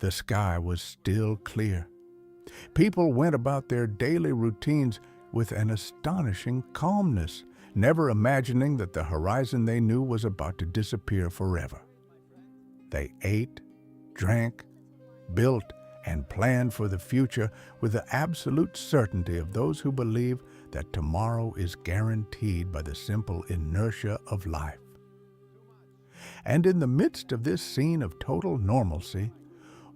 the sky was still clear. People went about their daily routines with an astonishing calmness, never imagining that the horizon they knew was about to disappear forever. They ate, drank, built, and planned for the future with the absolute certainty of those who believe that tomorrow is guaranteed by the simple inertia of life. And in the midst of this scene of total normalcy,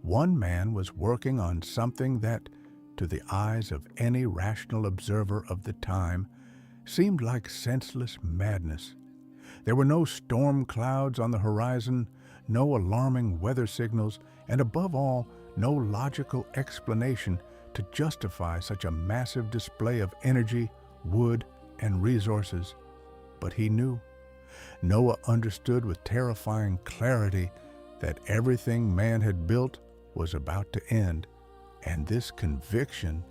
one man was working on something that, to the eyes of any rational observer of the time, seemed like senseless madness. There were no storm clouds on the horizon, no alarming weather signals, and above all, no logical explanation to justify such a massive display of energy, wood, and resources. But he knew. Noah understood with terrifying clarity that everything man had built was about to end, and this conviction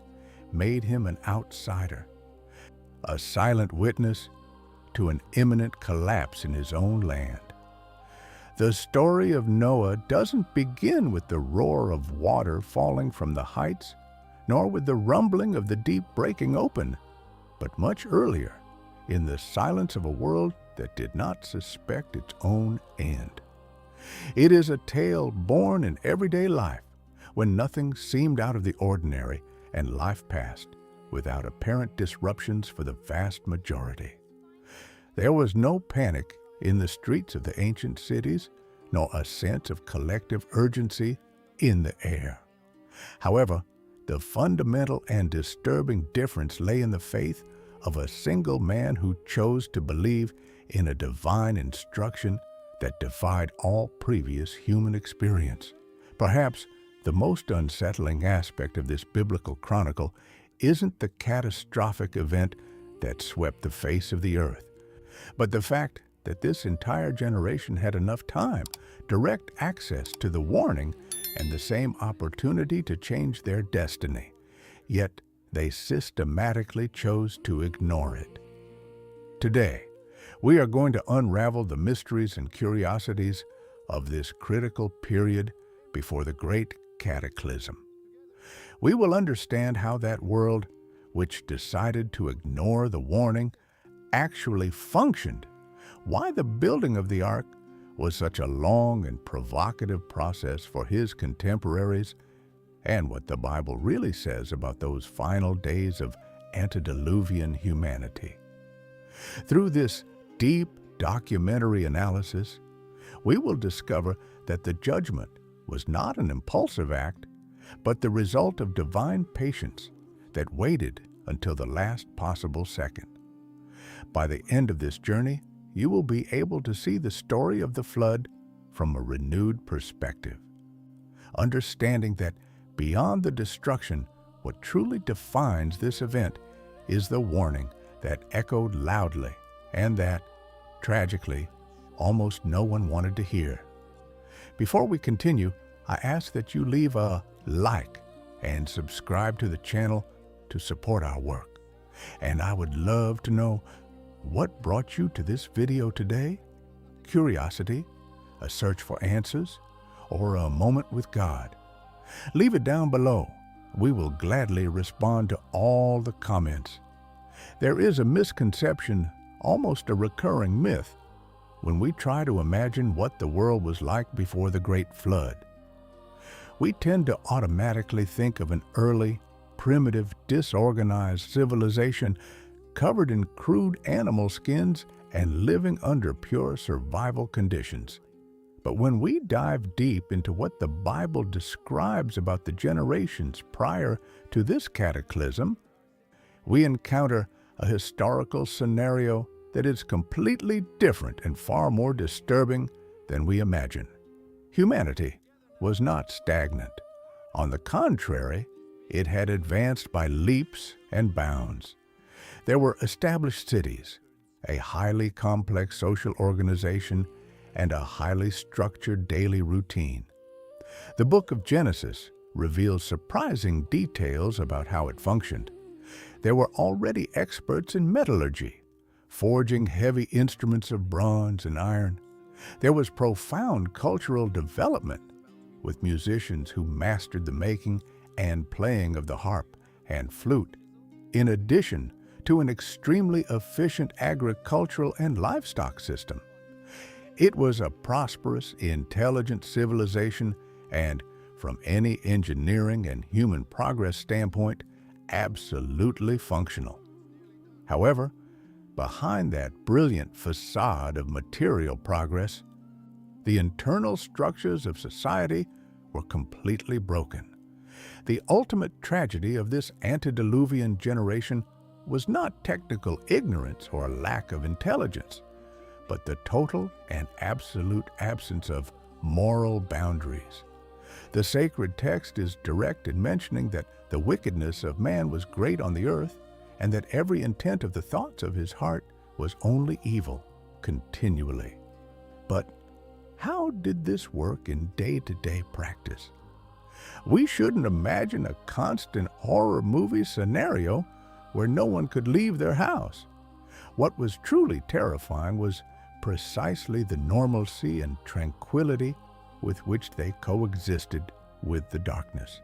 made him an outsider, a silent witness to an imminent collapse in his own land. The story of Noah doesn't begin with the roar of water falling from the heights, nor with the rumbling of the deep breaking open, but much earlier, in the silence of a world that did not suspect its own end. It is a tale born in everyday life, when nothing seemed out of the ordinary and life passed without apparent disruptions for the vast majority. There was no panic in the streets of the ancient cities, nor a sense of collective urgency in the air. However, the fundamental and disturbing difference lay in the faith of a single man who chose to believe in a divine instruction that defied all previous human experience. Perhaps the most unsettling aspect of this biblical chronicle isn't the catastrophic event that swept the face of the earth, but the fact that this entire generation had enough time, direct access to the warning, and the same opportunity to change their destiny, yet they systematically chose to ignore it. Today, we are going to unravel the mysteries and curiosities of this critical period before the great cataclysm. We will understand how that world, which decided to ignore the warning, actually functioned, why the building of the ark was such a long and provocative process for his contemporaries, and what the Bible really says about those final days of antediluvian humanity. Through this deep documentary analysis, we will discover that the judgment was not an impulsive act, but the result of divine patience that waited until the last possible second. By the end of this journey, you will be able to see the story of the flood from a renewed perspective, understanding that beyond the destruction, what truly defines this event is the warning that echoed loudly and that, tragically, almost no one wanted to hear. Before we continue, I ask that you leave a like and subscribe to the channel to support our work. And I would love to know what brought you to this video today? Curiosity, a search for answers, or a moment with God? Leave it down below. We will gladly respond to all the comments. There is a misconception, almost a recurring myth, when we try to imagine what the world was like before the Great Flood. We tend to automatically think of an early, primitive, disorganized civilization covered in crude animal skins and living under pure survival conditions. But when we dive deep into what the Bible describes about the generations prior to this cataclysm, we encounter a historical scenario that is completely different and far more disturbing than we imagine. Humanity was not stagnant. On the contrary, it had advanced by leaps and bounds. There were established cities, a highly complex social organization, and a highly structured daily routine. The book of Genesis reveals surprising details about how it functioned. There were already experts in metallurgy, forging heavy instruments of bronze and iron. There was profound cultural development. with musicians who mastered the making and playing of the harp and flute, in addition to an extremely efficient agricultural and livestock system. It was a prosperous, intelligent civilization and, from any engineering and human progress standpoint, absolutely functional. However, behind that brilliant facade of material progress, the internal structures of society were completely broken. The ultimate tragedy of this antediluvian generation was not technical ignorance or lack of intelligence, but the total and absolute absence of moral boundaries. The sacred text is direct in mentioning that the wickedness of man was great on the earth, and that every intent of the thoughts of his heart was only evil continually. But how did this work in day-to-day practice? We shouldn't imagine a constant horror movie scenario where no one could leave their house. What was truly terrifying was precisely the normalcy and tranquility with which they coexisted with the darkness.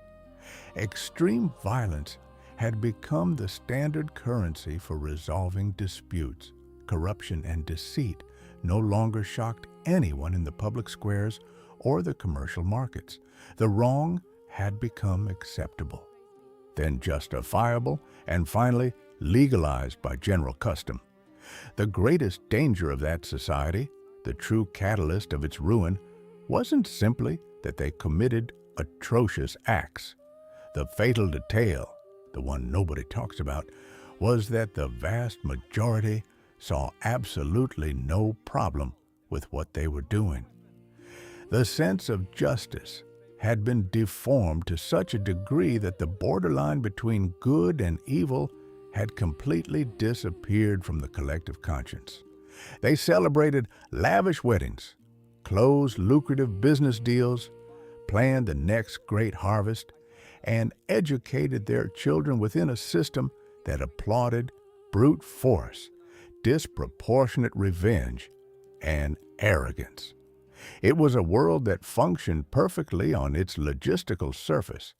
Extreme violence had become the standard currency for resolving disputes. Corruption and deceit no longer shocked anyone in the public squares or the commercial markets. The wrong had become acceptable, then justifiable, and finally legalized by general custom. The greatest danger of that society, the true catalyst of its ruin, wasn't simply that they committed atrocious acts. The fatal detail, the one nobody talks about, was that the vast majority saw absolutely no problem with what they were doing. The sense of justice had been deformed to such a degree that the borderline between good and evil had completely disappeared from the collective conscience. They celebrated lavish weddings, closed lucrative business deals, planned the next great harvest, and educated their children within a system that applauded brute force, disproportionate revenge, and arrogance. It was a world that functioned perfectly on its logistical surface,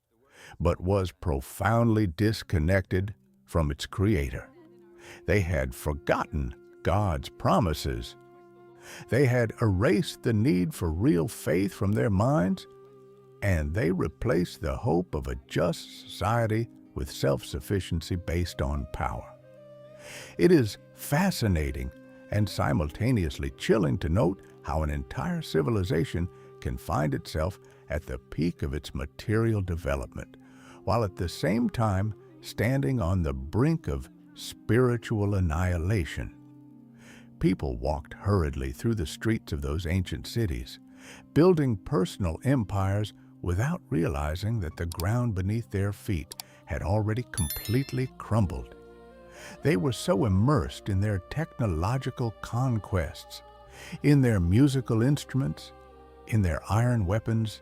but was profoundly disconnected from its creator. They had forgotten God's promises. They had erased the need for real faith from their minds, and they replaced the hope of a just society with self-sufficiency based on power. It is fascinating and simultaneously chilling to note how an entire civilization can find itself at the peak of its material development, while at the same time standing on the brink of spiritual annihilation. People walked hurriedly through the streets of those ancient cities, building personal empires without realizing that the ground beneath their feet had already completely crumbled. They were so immersed in their technological conquests, in their musical instruments, in their iron weapons,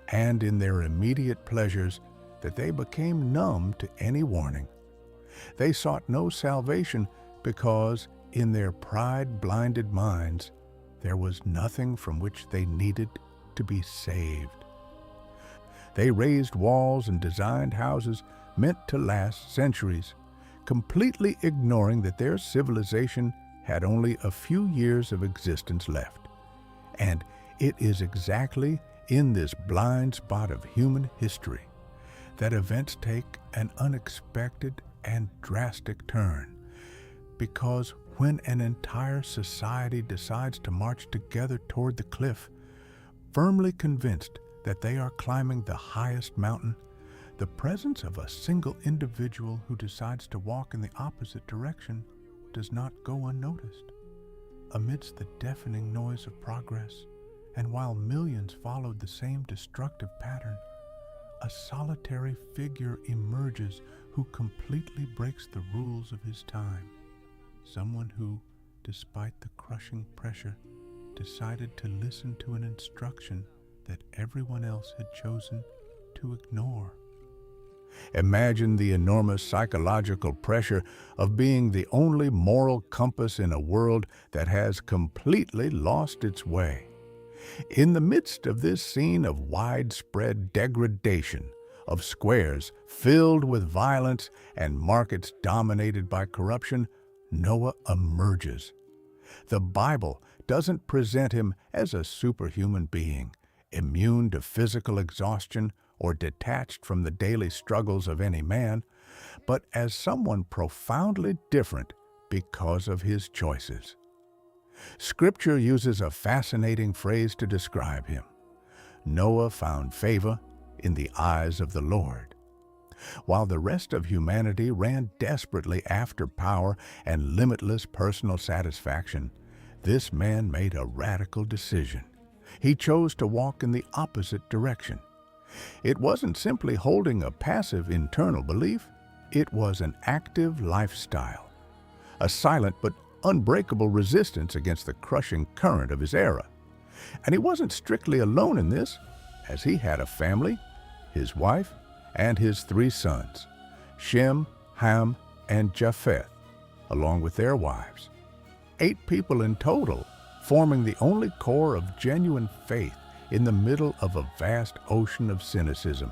and in their immediate pleasures that they became numb to any warning. They sought no salvation because, in their pride-blinded minds, there was nothing from which they needed to be saved. They raised walls and designed houses meant to last centuries, completely ignoring that their civilization had only a few years of existence left. And it is exactly in this blind spot of human history that events take an unexpected and drastic turn. Because when an entire society decides to march together toward the cliff, firmly convinced that they are climbing the highest mountain, the presence of a single individual who decides to walk in the opposite direction does not go unnoticed. Amidst the deafening noise of progress, and while millions followed the same destructive pattern, a solitary figure emerges who completely breaks the rules of his time. Someone who, despite the crushing pressure, decided to listen to an instruction that everyone else had chosen to ignore. Imagine the enormous psychological pressure of being the only moral compass in a world that has completely lost its way. In the midst of this scene of widespread degradation, of squares filled with violence and markets dominated by corruption, Noah emerges. The Bible doesn't present him as a superhuman being, immune to physical exhaustion or detached from the daily struggles of any man, but as someone profoundly different because of his choices. Scripture uses a fascinating phrase to describe him. Noah found favor in the eyes of the Lord. While the rest of humanity ran desperately after power and limitless personal satisfaction, this man made a radical decision. He chose to walk in the opposite direction. It wasn't simply holding a passive internal belief, it was an active lifestyle, a silent but unbreakable resistance against the crushing current of his era. And he wasn't strictly alone in this, as he had a family, his wife, and his 3 sons, Shem, Ham, and Japheth, along with their wives. 8 people in total, forming the only core of genuine faith in the middle of a vast ocean of cynicism.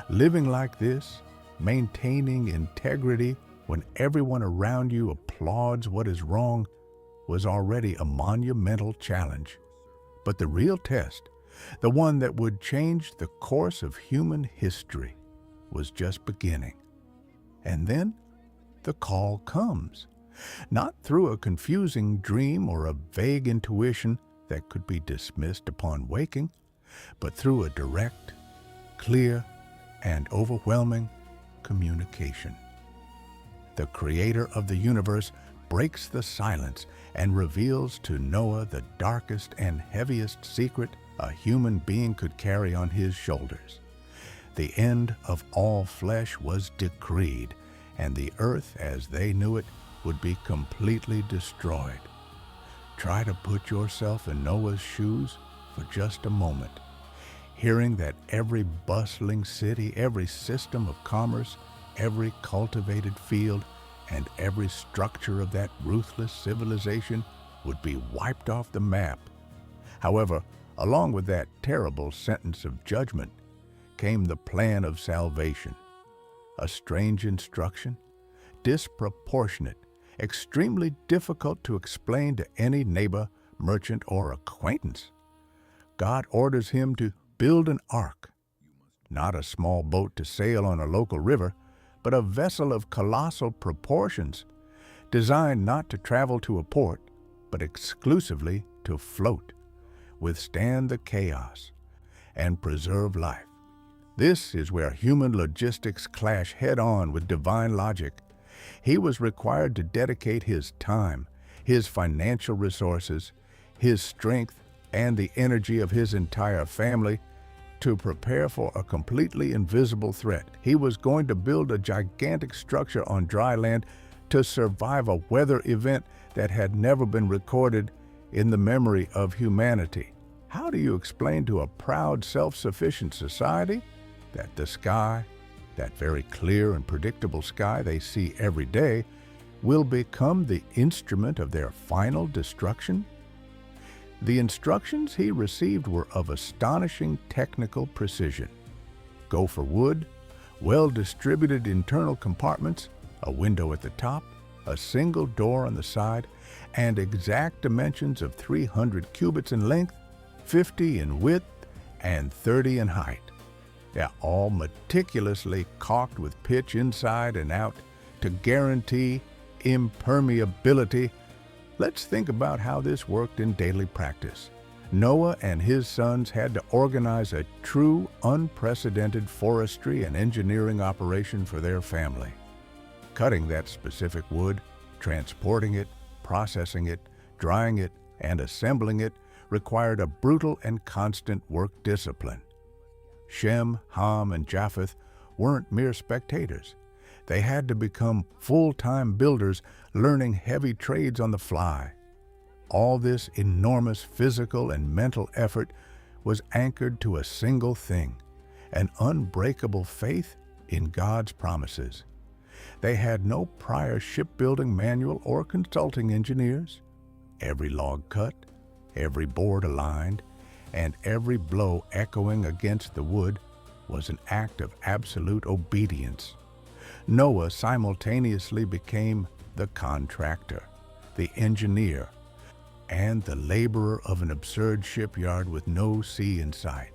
Living like this, maintaining integrity when everyone around you applauds what is wrong, was already a monumental challenge. But the real test, the one that would change the course of human history, was just beginning. And then the call comes, not through a confusing dream or a vague intuition that could be dismissed upon waking, but through a direct, clear, and overwhelming communication. The Creator of the universe breaks the silence and reveals to Noah the darkest and heaviest secret a human being could carry on his shoulders. The end of all flesh was decreed, and the earth as they knew it would be completely destroyed. Try to put yourself in Noah's shoes for just a moment, hearing that every bustling city, every system of commerce, every cultivated field, and every structure of that ruthless civilization would be wiped off the map. However, along with that terrible sentence of judgment came the plan of salvation, a strange instruction, disproportionate, extremely difficult to explain to any neighbor, merchant, or acquaintance. God orders him to build an ark, not a small boat to sail on a local river, but a vessel of colossal proportions, designed not to travel to a port, but exclusively to float, withstand the chaos, and preserve life. This is where human logistics clash head-on with divine logic. He was required to dedicate his time, his financial resources, his strength, and the energy of his entire family to prepare for a completely invisible threat. He was going to build a gigantic structure on dry land to survive a weather event that had never been recorded in the memory of humanity. How do you explain to a proud, self-sufficient society that the sky, that very clear and predictable sky they see every day, will become the instrument of their final destruction? The instructions he received were of astonishing technical precision. Go for wood, well-distributed internal compartments, a window at the top, a single door on the side, and exact dimensions of 300 cubits in length, 50 in width, and 30 in height. Yeah, all meticulously caulked with pitch inside and out to guarantee impermeability. Let's think about how this worked in daily practice. Noah and his sons had to organize a true, unprecedented forestry and engineering operation for their family. Cutting that specific wood, transporting it, processing it, drying it, and assembling it required a brutal and constant work discipline. Shem, Ham, and Japheth weren't mere spectators. They had to become full-time builders, learning heavy trades on the fly. All this enormous physical and mental effort was anchored to a single thing, an unbreakable faith in God's promises. They had no prior shipbuilding manual or consulting engineers. Every log cut, every board aligned, and every blow echoing against the wood was an act of absolute obedience. Noah simultaneously became the contractor, the engineer, and the laborer of an absurd shipyard with no sea in sight.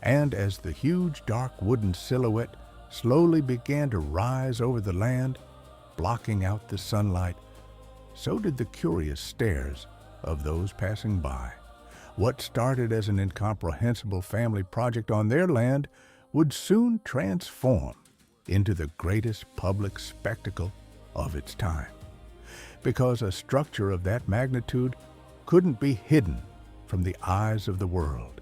And as the huge dark wooden silhouette slowly began to rise over the land, blocking out the sunlight, so did the curious stares of those passing by. What started as an incomprehensible family project on their land would soon transform into the greatest public spectacle of its time, because a structure of that magnitude couldn't be hidden from the eyes of the world.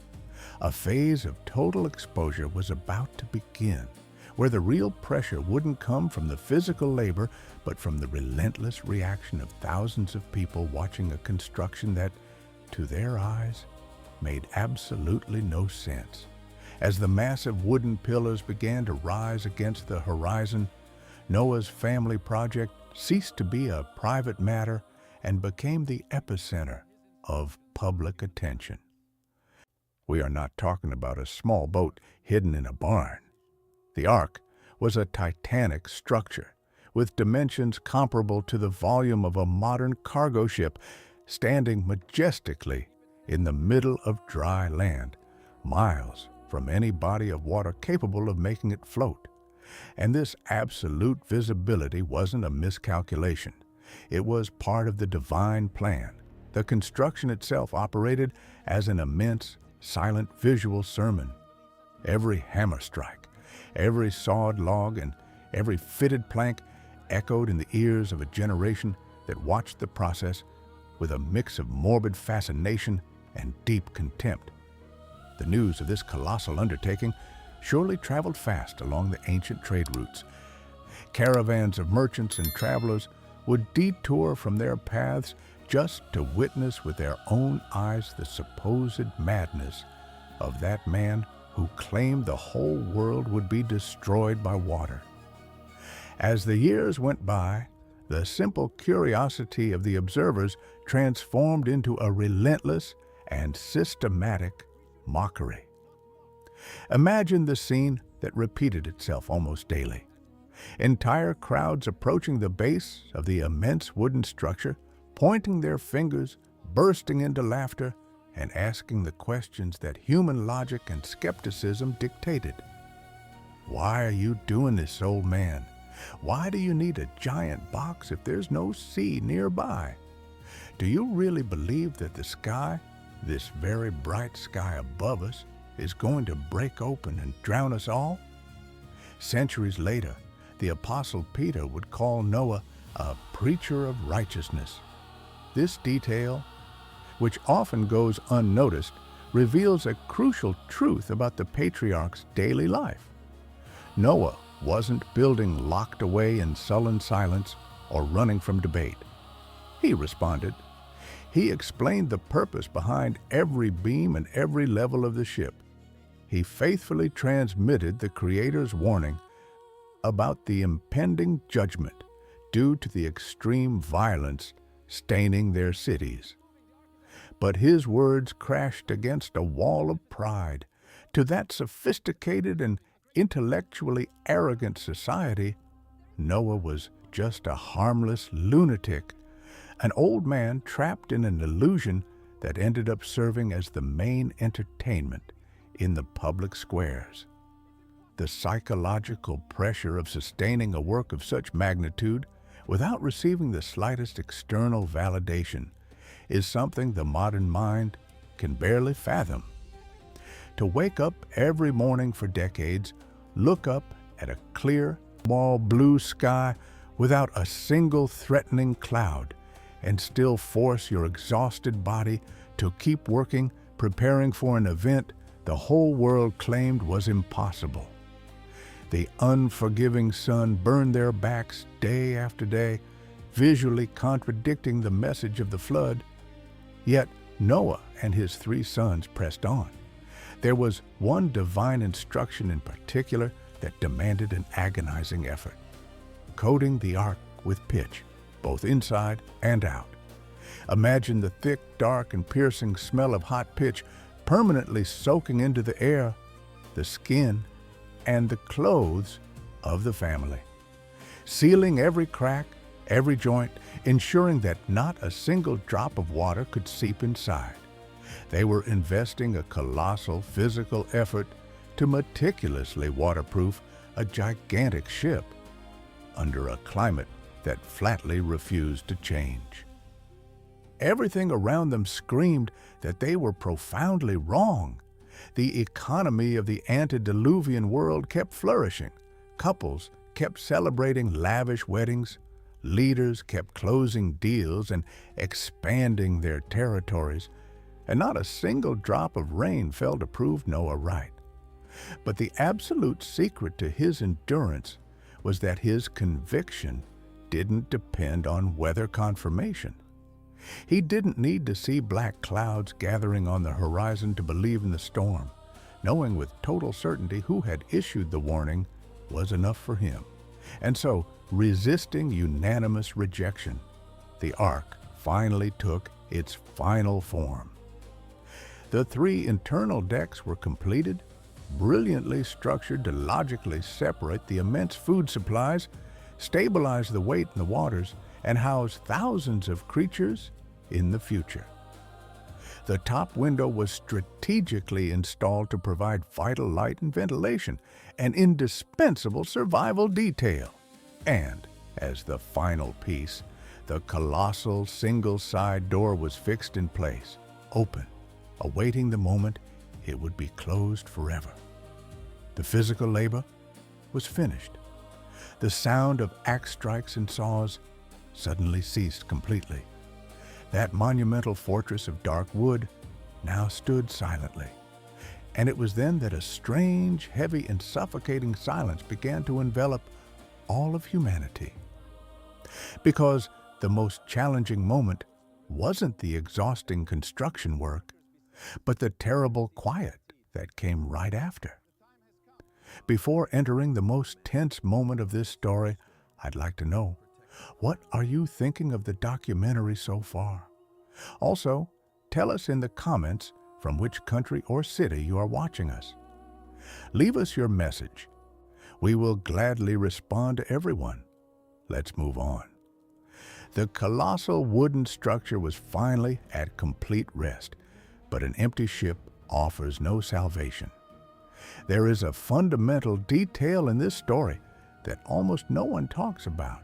A phase of total exposure was about to begin, where the real pressure wouldn't come from the physical labor, but from the relentless reaction of thousands of people watching a construction that, to their eyes, made absolutely no sense. As the massive wooden pillars began to rise against the horizon, Noah's family project ceased to be a private matter and became the epicenter of public attention. We are not talking about a small boat hidden in a barn. The ark was a titanic structure with dimensions comparable to the volume of a modern cargo ship, standing majestically in the middle of dry land, miles from any body of water capable of making it float. And this absolute visibility wasn't a miscalculation. It was part of the divine plan. The construction itself operated as an immense, silent visual sermon. Every hammer strike, every sawed log, and every fitted plank echoed in the ears of a generation that watched the process with a mix of morbid fascination and deep contempt. The news of this colossal undertaking surely traveled fast along the ancient trade routes. Caravans of merchants and travelers would detour from their paths just to witness with their own eyes the supposed madness of that man who claimed the whole world would be destroyed by water. As the years went by, the simple curiosity of the observers transformed into a relentless and systematic mockery. Imagine the scene that repeated itself almost daily. Entire crowds approaching the base of the immense wooden structure, pointing their fingers, bursting into laughter, and asking the questions that human logic and skepticism dictated. Why are you doing this, old man? Why do you need a giant box if there's no sea nearby? Do you really believe that the sky, this very bright sky above us, is going to break open and drown us all? Centuries later, the Apostle Peter would call Noah a preacher of righteousness. This detail, which often goes unnoticed, reveals a crucial truth about the patriarch's daily life. Noah wasn't building locked away in sullen silence or running from debate. He responded. He explained the purpose behind every beam and every level of the ship. He faithfully transmitted the Creator's warning about the impending judgment due to the extreme violence staining their cities. But his words crashed against a wall of pride. To that sophisticated and intellectually arrogant society, Noah was just a harmless lunatic, an old man trapped in an illusion that ended up serving as the main entertainment in the public squares. The psychological pressure of sustaining a work of such magnitude without receiving the slightest external validation is something the modern mind can barely fathom. To wake up every morning for decades, look up at a clear, small blue sky without a single threatening cloud, and still force your exhausted body to keep working, preparing for an event the whole world claimed was impossible. The unforgiving sun burned their backs day after day, visually contradicting the message of the flood. Yet Noah and his 3 sons pressed on. There was one divine instruction in particular that demanded an agonizing effort: coating the ark with pitch, both inside and out. Imagine the thick, dark, and piercing smell of hot pitch permanently soaking into the air, the skin, and the clothes of the family, sealing every crack, every joint, ensuring that not a single drop of water could seep inside. They were investing a colossal physical effort to meticulously waterproof a gigantic ship under a climate that flatly refused to change. Everything around them screamed that they were profoundly wrong. The economy of the antediluvian world kept flourishing. Couples kept celebrating lavish weddings. Leaders kept closing deals and expanding their territories, and not a single drop of rain fell to prove Noah right. But the absolute secret to his endurance was that his conviction didn't depend on weather confirmation. He didn't need to see black clouds gathering on the horizon to believe in the storm. Knowing with total certainty who had issued the warning was enough for him. And so, resisting unanimous rejection, the ark finally took its final form. The 3 internal decks were completed, brilliantly structured to logically separate the immense food supplies, stabilize the weight in the waters, and house thousands of creatures in the future. The top window was strategically installed to provide vital light and ventilation, an indispensable survival detail. And, as the final piece, the colossal single-side door was fixed in place, open, awaiting the moment it would be closed forever. The physical labor was finished. The sound of axe strikes and saws suddenly ceased completely. That monumental fortress of dark wood now stood silently. And it was then that a strange, heavy, and suffocating silence began to envelop all of humanity. Because the most challenging moment wasn't the exhausting construction work, but the terrible quiet that came right after. Before entering the most tense moment of this story, I'd like to know, what are you thinking of the documentary so far? Also, tell us in the comments from which country or city you are watching us. Leave us your message. We will gladly respond to everyone. Let's move on. The colossal wooden structure was finally at complete rest, but an empty ship offers no salvation. There is a fundamental detail in this story that almost no one talks about,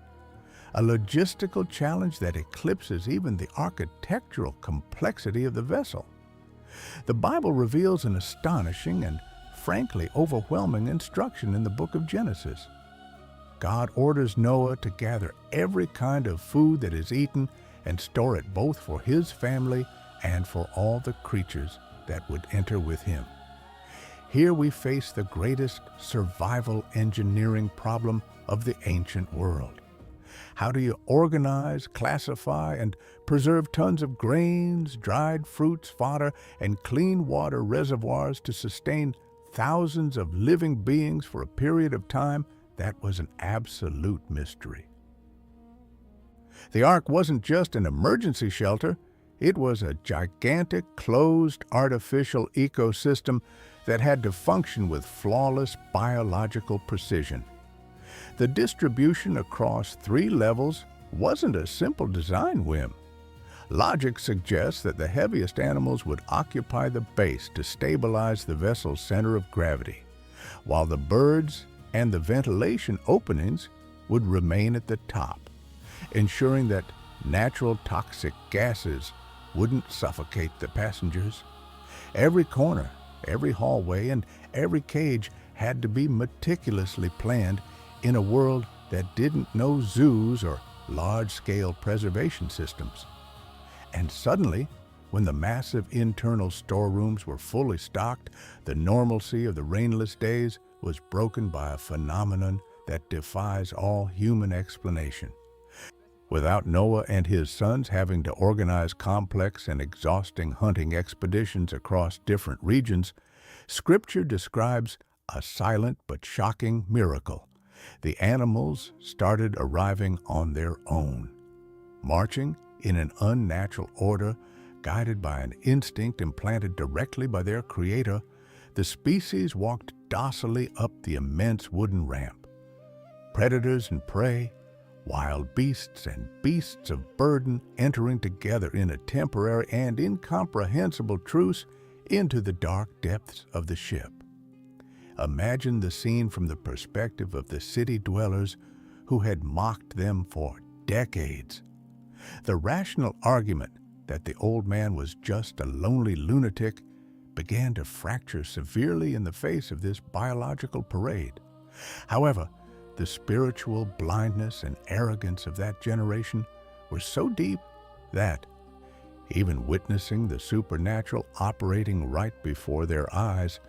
a logistical challenge that eclipses even the architectural complexity of the vessel. The Bible reveals an astonishing and frankly overwhelming instruction in the book of Genesis. God orders Noah to gather every kind of food that is eaten and store it both for his family and for all the creatures that would enter with him. Here we face the greatest survival engineering problem of the ancient world. How do you organize, classify, and preserve tons of grains, dried fruits, fodder, and clean water reservoirs to sustain thousands of living beings for a period of time? That was an absolute mystery. The ark wasn't just an emergency shelter. It was a gigantic, closed, artificial ecosystem that had to function with flawless biological precision. The distribution across 3 levels wasn't a simple design whim. Logic suggests that the heaviest animals would occupy the base to stabilize the vessel's center of gravity, while the birds and the ventilation openings would remain at the top, ensuring that natural toxic gases wouldn't suffocate the passengers. Every corner, every hallway, and every cage had to be meticulously planned in a world that didn't know zoos or large-scale preservation systems. And suddenly, when the massive internal storerooms were fully stocked, the normalcy of the rainless days was broken by a phenomenon that defies all human explanation. Without Noah and his sons having to organize complex and exhausting hunting expeditions across different regions, Scripture describes a silent but shocking miracle. The animals started arriving on their own. Marching in an unnatural order, Guided by an instinct implanted directly by their creator, the species walked docilely up the immense wooden ramp. Predators and prey, wild beasts and beasts of burden entering together in a temporary and incomprehensible truce into the dark depths of the ship. Imagine the scene from the perspective of the city dwellers who had mocked them for decades. The rational argument that the old man was just a lonely lunatic began to fracture severely in the face of this biological parade. However, the spiritual blindness and arrogance of that generation were so deep that, even witnessing the supernatural operating right before their eyes,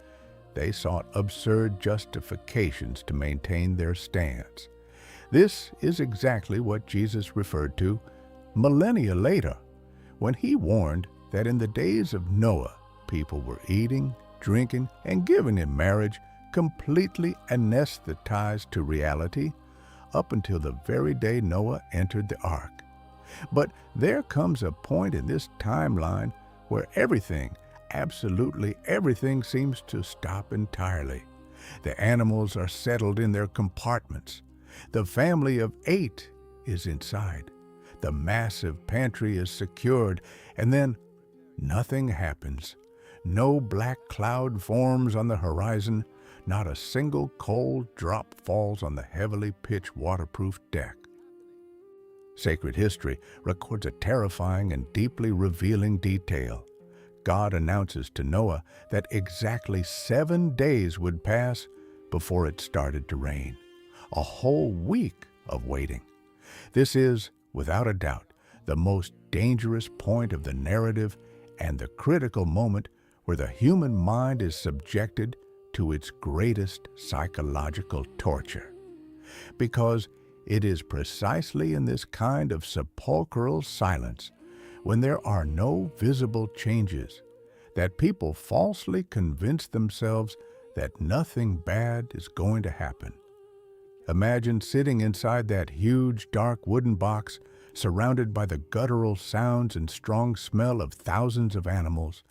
they sought absurd justifications to maintain their stance. This is exactly what Jesus referred to millennia later, when he warned that in the days of Noah, people were eating, drinking, and giving in marriage completely anesthetized to reality up until the very day Noah entered the ark. But there comes a point in this timeline where everything, absolutely everything, seems to stop entirely. The animals are settled in their compartments. The family of 8 is inside. The massive pantry is secured, and then nothing happens. No black cloud forms on the horizon. Not a single cold drop falls on the heavily pitched waterproof deck. Sacred history records a terrifying and deeply revealing detail. God announces to Noah that exactly 7 days would pass before it started to rain. A whole week of waiting. This is, without a doubt, the most dangerous point of the narrative and the critical moment where the human mind is subjected to its greatest psychological torture. Because it is precisely in this kind of sepulchral silence, when there are no visible changes, that people falsely convince themselves that nothing bad is going to happen. Imagine sitting inside that huge, dark wooden box, surrounded by the guttural sounds and strong smell of thousands of animals,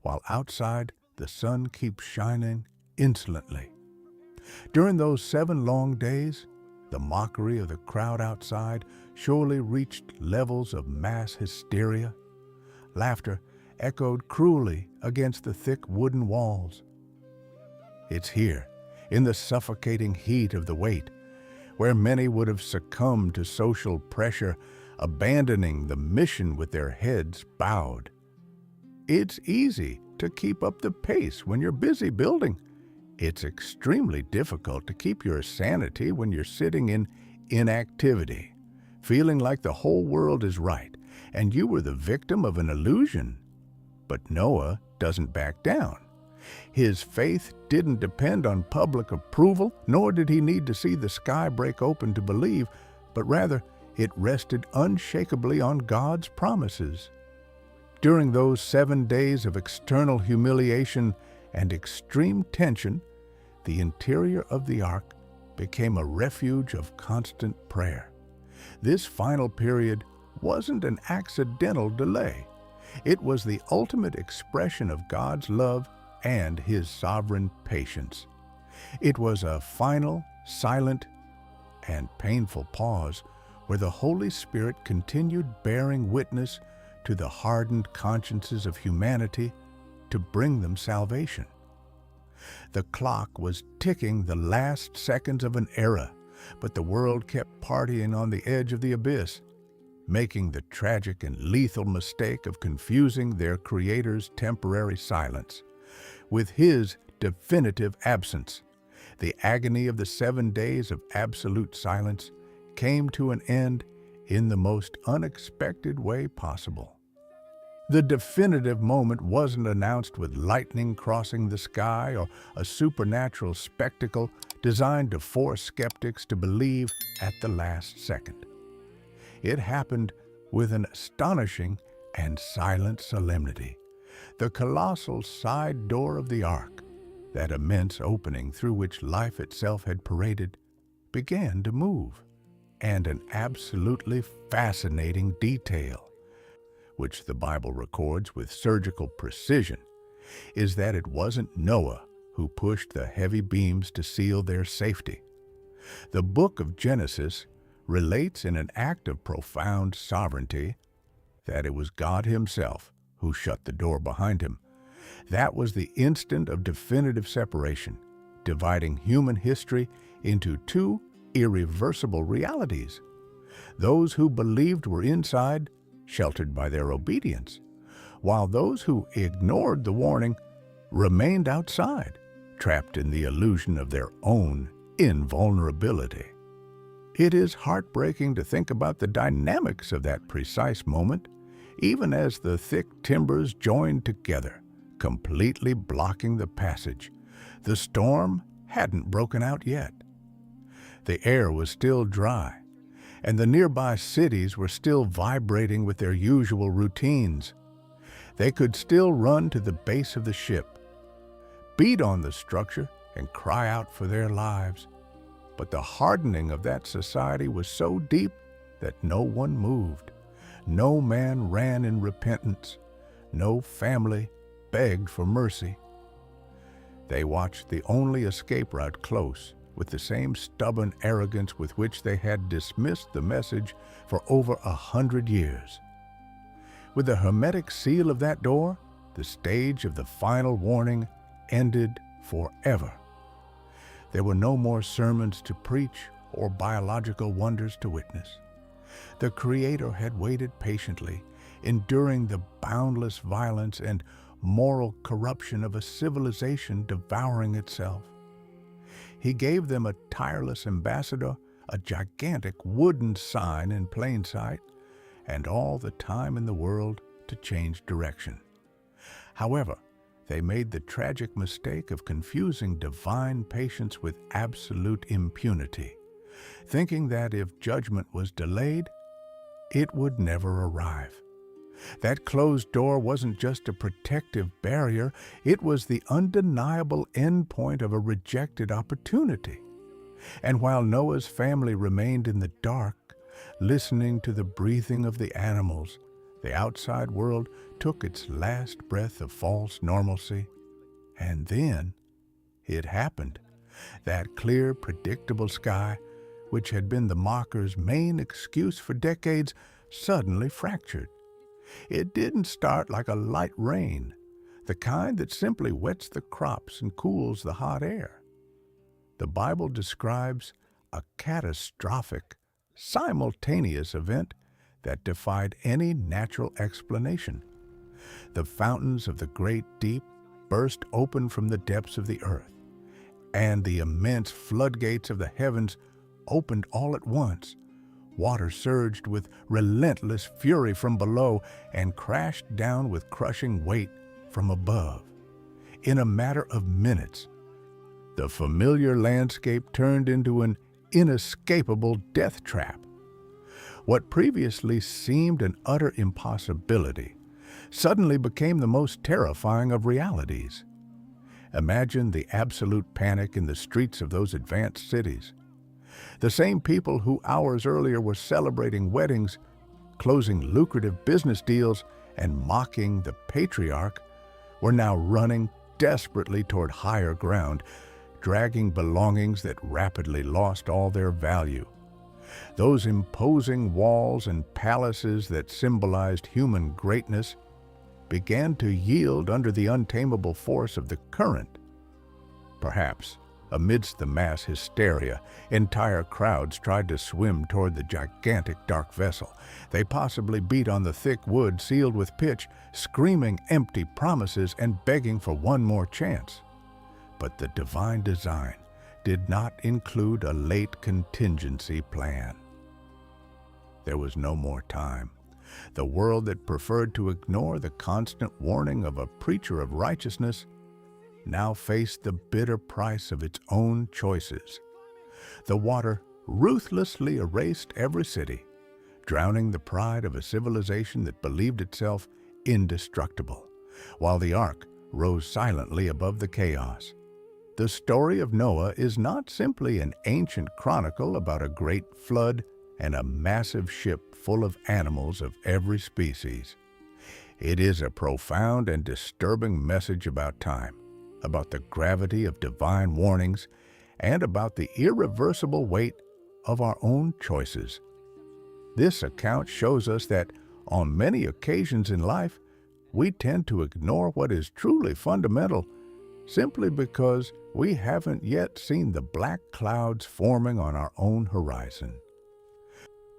while outside the sun keeps shining insolently. During those 7 long days, the mockery of the crowd outside surely reached levels of mass hysteria. Laughter echoed cruelly against the thick wooden walls. It's here, in the suffocating heat of the wait, where many would have succumbed to social pressure, abandoning the mission with their heads bowed. It's easy to keep up the pace when you're busy building. It's extremely difficult to keep your sanity when you're sitting in inactivity, feeling like the whole world is right and you were the victim of an illusion. But Noah doesn't back down. His faith didn't depend on public approval, nor did he need to see the sky break open to believe, but rather it rested unshakably on God's promises. During those 7 days of external humiliation and extreme tension, the interior of the ark became a refuge of constant prayer. This final period wasn't an accidental delay. It was the ultimate expression of God's love and His sovereign patience. It was a final, silent, and painful pause where the Holy Spirit continued bearing witness to the hardened consciences of humanity to bring them salvation. The clock was ticking the last seconds of an era, but the world kept partying on the edge of the abyss, making the tragic and lethal mistake of confusing their Creator's temporary silence with His definitive absence. The agony of the 7 days of absolute silence came to an end in the most unexpected way possible. The definitive moment wasn't announced with lightning crossing the sky or a supernatural spectacle designed to force skeptics to believe at the last second. It happened with an astonishing and silent solemnity. The colossal side door of the ark, that immense opening through which life itself had paraded, began to move. And an absolutely fascinating detail. which the Bible records with surgical precision, is that it wasn't Noah who pushed the heavy beams to seal their safety. The book of Genesis relates in an act of profound sovereignty that it was God himself who shut the door behind him. That was the instant of definitive separation, dividing human history into two irreversible realities. Those who believed were inside, sheltered by their obedience, while those who ignored the warning remained outside, trapped in the illusion of their own invulnerability. It is heartbreaking to think about the dynamics of that precise moment, even as the thick timbers joined together, completely blocking the passage. The storm hadn't broken out yet. The air was still dry, and the nearby cities were still vibrating with their usual routines. They could still run to the base of the ship, beat on the structure, and cry out for their lives. But the hardening of that society was so deep that no one moved. No man ran in repentance. No family begged for mercy. They watched the only escape route close, with the same stubborn arrogance with which they had dismissed the message for over 100 years. With the hermetic seal of that door, the stage of the final warning ended forever. There were no more sermons to preach or biological wonders to witness. The Creator had waited patiently, enduring the boundless violence and moral corruption of a civilization devouring itself. He gave them a tireless ambassador, a gigantic wooden sign in plain sight, and all the time in the world to change direction. However, they made the tragic mistake of confusing divine patience with absolute impunity, thinking that if judgment was delayed, it would never arrive. That closed door wasn't just a protective barrier, it was the undeniable endpoint of a rejected opportunity. And while Noah's family remained in the dark, listening to the breathing of the animals, the outside world took its last breath of false normalcy. And then it happened. That clear, predictable sky, which had been the mockers' main excuse for decades, suddenly fractured. It didn't start like a light rain, the kind that simply wets the crops and cools the hot air. The Bible describes a catastrophic, simultaneous event that defied any natural explanation. The fountains of the great deep burst open from the depths of the earth, and the immense floodgates of the heavens opened all at once. Water surged with relentless fury from below and crashed down with crushing weight from above. In a matter of minutes, the familiar landscape turned into an inescapable death trap. What previously seemed an utter impossibility suddenly became the most terrifying of realities. Imagine the absolute panic in the streets of those advanced cities. The same people who hours earlier were celebrating weddings, closing lucrative business deals, and mocking the patriarch were now running desperately toward higher ground, dragging belongings that rapidly lost all their value. Those imposing walls and palaces that symbolized human greatness began to yield under the untamable force of the current. Perhaps, amidst the mass hysteria, entire crowds tried to swim toward the gigantic dark vessel. They possibly beat on the thick wood sealed with pitch, screaming empty promises and begging for one more chance. But the divine design did not include a late contingency plan. There was no more time. The world that preferred to ignore the constant warning of a preacher of righteousness now faced the bitter price of its own choices. The water ruthlessly erased every city, drowning the pride of a civilization that believed itself indestructible, while the ark rose silently above the chaos. The story of Noah is not simply an ancient chronicle about a great flood and a massive ship full of animals of every species. It is a profound and disturbing message about time, about the gravity of divine warnings, and about the irreversible weight of our own choices. This account shows us that on many occasions in life, we tend to ignore what is truly fundamental simply because we haven't yet seen the black clouds forming on our own horizon.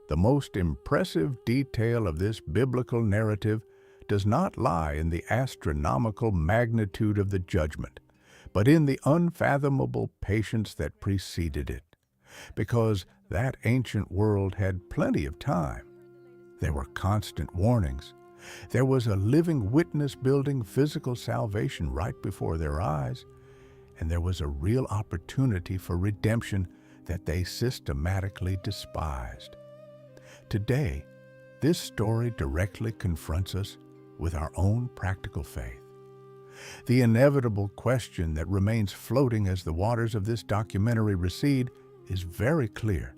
The most impressive detail of this biblical narrative does not lie in the astronomical magnitude of the judgment, but in the unfathomable patience that preceded it, because that ancient world had plenty of time. There were constant warnings. There was a living witness building physical salvation right before their eyes, and there was a real opportunity for redemption that they systematically despised. Today, this story directly confronts us with our own practical faith. The inevitable question that remains floating as the waters of this documentary recede is very clear.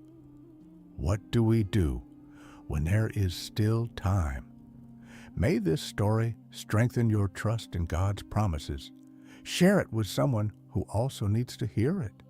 What do we do when there is still time? May this story strengthen your trust in God's promises. Share it with someone who also needs to hear it.